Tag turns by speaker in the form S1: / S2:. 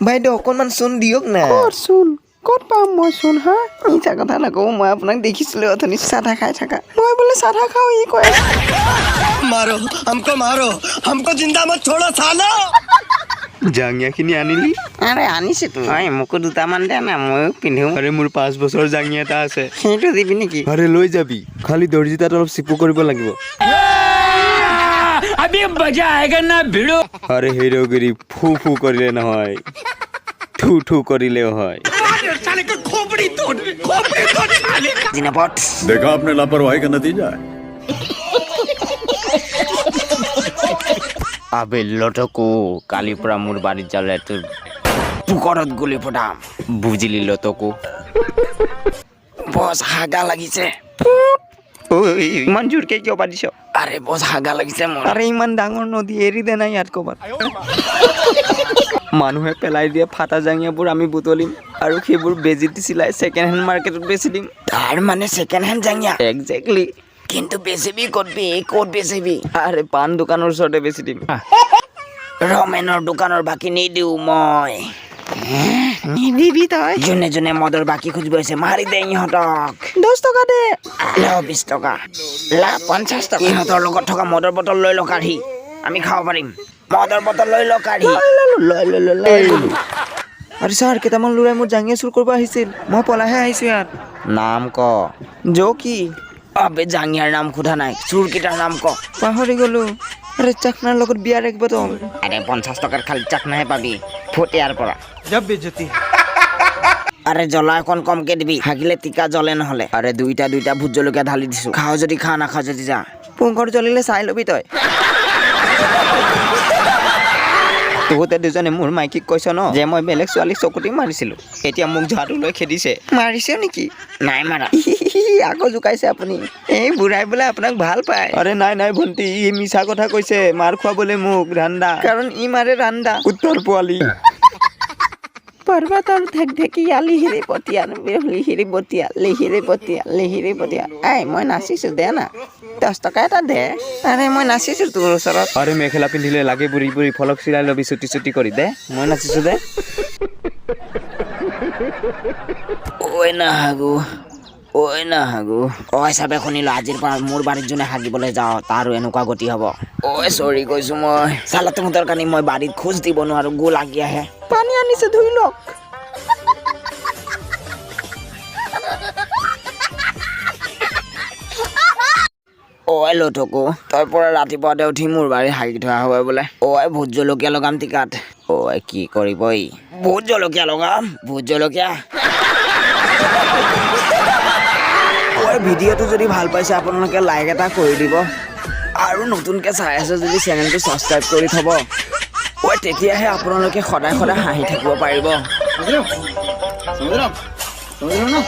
S1: বাইদেউ অকণমান চোন দিয়ক না।
S2: ক'ত চোন ক'ত পাম মই চোন হা মিছা কথা নকওঁ মই আপোনাক দেখিছিলোঁ অথনি চাহ তাহ খাই থকা মই বোলে চাহ তাহ খাওঁ ই কৈ
S3: मारो हमको जिंदा मत छोड़ो सालो।
S1: জাঙিয়াখিনি আনিলি?
S2: আৰে আনিছে তো হয় মোকো দুটামান দে না ময়ো পিন্ধো
S1: আৰে মোৰ 5 বছৰ জাঙিয়া এটা আছে।
S2: সেইটো দিবি নেকি
S1: আৰে লৈ যাবি, খালি দৰ্জি তাত অলপ চিপু কৰিব লাগিব।
S4: अभी मजा आएगा ना भिड़ो।
S1: আৰে হিৰোগিৰি ফু ফু কৰিলে নহয়, থু থু কৰিলেও হয়।
S2: জিনাপত
S5: देखा आपने लापरवाही का नतीजा है।
S4: আবে লটকো কালিৰ পৰা মোৰ বাৰীত যালে তোৰ পুকৰত গুলি পঠাম বুজিলি লটকো।
S2: বছ হাগা লাগিছে
S1: ঐ ইমান জোৰকে কিয় পাতিছ?
S2: আৰে বছ হাগা লাগিছে মোৰ
S1: আৰে ইমান ডাঙৰ নদী এৰি দে নাই ইয়াত ক'ৰবাত। মানুহে পেলাই দিয়ে ফাটা জাঙিয়াবোৰ আমি বুটলিম আৰু সেইবোৰ বেজিত চিলাই ছেকেণ্ড হেণ্ড মাৰ্কেটত বেছি দিম।
S2: তাৰ মানে ছেকেণ্ড হেণ্ড জাঙিয়া
S1: একজেক্টলি।
S2: কিন্তু বেচিবি ক'ত বেচিবি
S1: আৰে পাণ দোকানৰ ওচৰতে বেছি দিম।
S2: ৰমেনৰ দোকানৰ বাকী নিদিওঁ মই নিদিবি তই যোনে যোনে মদৰ বাকী খুজিব আছে মাৰি দে ইহঁতক 10 টকা দে ল 20 টকা লা 50 টকা ইহঁতৰ লগত থকা মদৰ বটল লৈ ল কাঢ়ি আমি খাব পাৰিম মদৰ বটল লৈ ল কাঢ়ি
S1: আৰে ছাৰ কেইটামান ল'ৰাই মোৰ জাঙিয়া চুৰ কৰিব আহিছিল, মই পলাইহে আহিছোঁ ইয়াত।
S4: নাম ক
S1: জকি
S2: আবে জাঙিয়াৰ নাম সোধা নাই চোৰকেইটাৰ নাম ক
S1: পাহৰি গ'লো। আৰে চাকনাৰ লগত বিয়া ৰাখিব তো।
S2: আৰে 50 টকাৰ খালি চাকনাহে পাবি ফুট ইয়াৰ পৰা আৰে জ্বলা অকণ কমকে দিবি হাগিলে টিকা জ্বলে নহ'লে আৰে দুইটা ভোট জলকীয়া ঢালি দিছো খাওঁ যদি খা নাখাওঁ যদি যা
S1: পোহৰ জ্বলিলে চাই ল'বি তই। তহঁতে দুজনে মোৰ মাইকীক কৈছ ন যে মই বেলেগ ছোৱালীক চকুটি মাৰিছিলোঁ, এতিয়া মোক ঝাড়ু লৈ খেদিছে। মাৰিছে নেকি?
S2: নাই মাৰা
S1: আকৌ জোকাইছে আপুনি। এই বুঢ়াই বোলে আপোনাক ভাল পায়। আৰে নাই ভণ্টি, ই মিছা কথা কৈছে। মাৰ খুৱাবলৈ মোক ৰান্দা, কাৰণ ই মাৰে ৰান্দা। উত্তৰ পোৱালি
S2: পৰ্বতৰ ঢেকঢেকীয়া লিহিৰি পতীয়া লিহিৰি পতীয়া এই মই নাচিছো দে না 10 টকা এটা দে আৰে মই নাচিছো তোৰ ওচৰত
S1: আৰে মেখেলা পিন্ধিলে লাগে বুঢ়ী ফলক চিলাই ল'বি চুটি কৰি দে, মই নাচিছো দে।
S2: ঐ নাহাগো ঐ চাবে শুনিলো আজিৰ পৰা মোৰ বাৰীত যোনে হাগিবলৈ যাওঁ তাৰো এনেকুৱা গতি হ'ব। ঐ চৰি কৈছো মই চালা তহঁতৰ কাৰণে মই বাৰীত খোজ দিব নোৱাৰো গো লাগি আহে পানী আনিছে ধুই লওক ঐ লটকো তই পৰা ৰাতিপুৱাতে উঠি মোৰ বাৰীত হাগি থোৱা হ'ব বোলে। ঐ ভোট জলকীয়া লগাম টিকাত। ঐ কি কৰিব ই ভোট জলকীয়া লগাম ভোট জলকীয়া। ভিডিঅ'টো যদি ভাল পাইছে আপোনালোকে লাইক এটা কৰি দিব আৰু নতুনকৈ চাই আছে যদি চেনেলটো ছাবস্ক্ৰাইব কৰি থ'ব। তেতিয়াহে আপোনালোকে সদায় হাঁহি থাকিব পাৰিব।